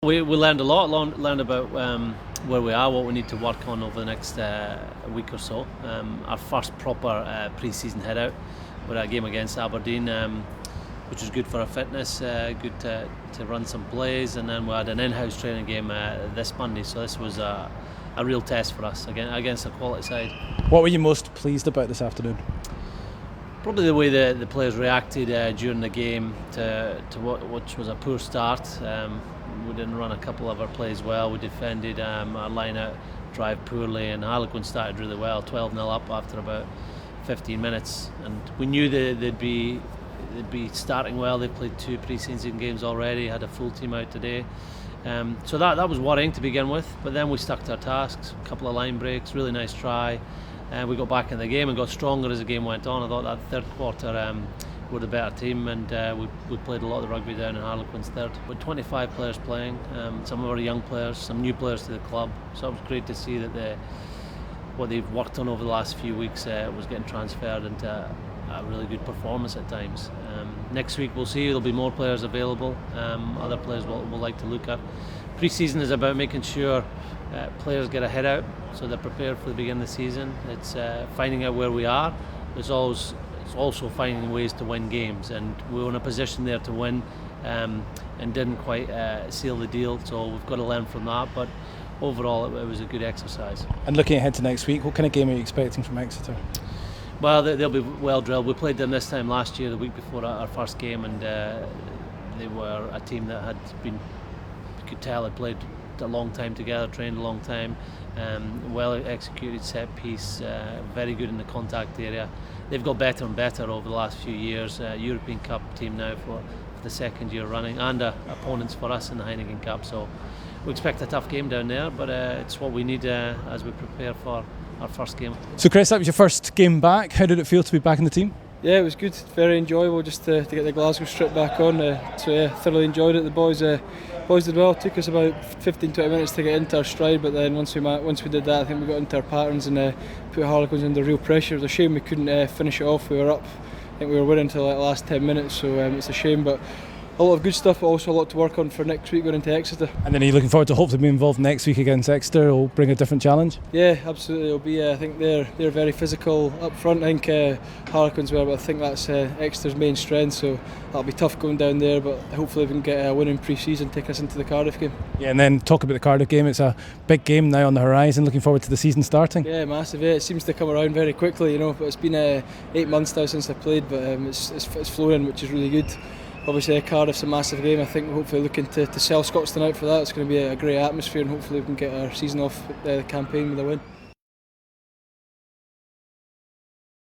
We learned a lot, learned about where we are, what we need to work on over the next week or so. Our first proper pre-season head out with our game against Aberdeen, which was good for our fitness, good to run some plays, and then we had an in-house training game this Monday, so this was a real test for us against a quality side. What were you most pleased about this afternoon? Probably the way the players reacted during the game to which was a poor start. We didn't run a couple of our plays well. We defended our line-out drive poorly, and Harlequins started really well, 12-0 up after about 15 minutes. And we knew they'd be starting well. They've played 2 pre-season games already, had a full team out today. So that was worrying to begin with, but then we stuck to our tasks, a couple of line breaks, really nice try. We got back in the game and got stronger as the game went on. I thought that third quarter we're the better team, and we played a lot of the rugby down in Harlequins third. With 25 players playing, some of our young players, some new players to the club, so it was great to see that what they've worked on over the last few weeks was getting transferred into a really good performance at times. Next week we'll see, there'll be more players available, other players we'll like to look at. Pre-season is about making sure players get a head out so they're prepared for the beginning of the season. It's finding out where we are. It's also finding ways to win games, and we were in a position there to win and didn't quite seal the deal, so we've got to learn from that, but overall it was a good exercise. And looking ahead to next week, what kind of game are you expecting from Exeter? Well, they'll be well drilled. We played them this time last year, the week before our first game, and they were a team that you could tell had played a long time together, trained a long time, well executed set piece, very good in the contact area. They've got better and better over the last few years. European Cup team now for the second year running, and opponents for us in the Heineken Cup, so we expect a tough game down there, but it's what we need as we prepare for our first game. So Chris, that was your first game back. How did it feel to be back in the team? Yeah, it was good, very enjoyable just to get the Glasgow strip back on. So yeah, thoroughly enjoyed it. The boys did well. It took us about 15-20 minutes to get into our stride, but then once we did that, I think we got into our patterns and put Harlequins under real pressure. It was a shame we couldn't finish it off. We were up, I think we were winning until the last 10 minutes, so it's a shame, but a lot of good stuff, but also a lot to work on for next week going into Exeter. And then are you looking forward to hopefully being involved next week against Exeter? It'll bring a different challenge? Yeah, absolutely. It'll be. I think they're very physical up front. I think Harlequins were, but I think that's Exeter's main strength. So that'll be tough going down there. But hopefully we can get a win in pre-season, take us into the Cardiff game. Yeah, and then talk about the Cardiff game. It's a big game now on the horizon. Looking forward to the season starting. Yeah, massive. Yeah, it seems to come around very quickly, you know. But it's been 8 months now since I played, but it's flowing, which is really good. Obviously Cardiff's a massive game. I think we're hopefully looking to sell Scotstoun out for that. It's going to be a great atmosphere, and hopefully we can get our season off the campaign with a win.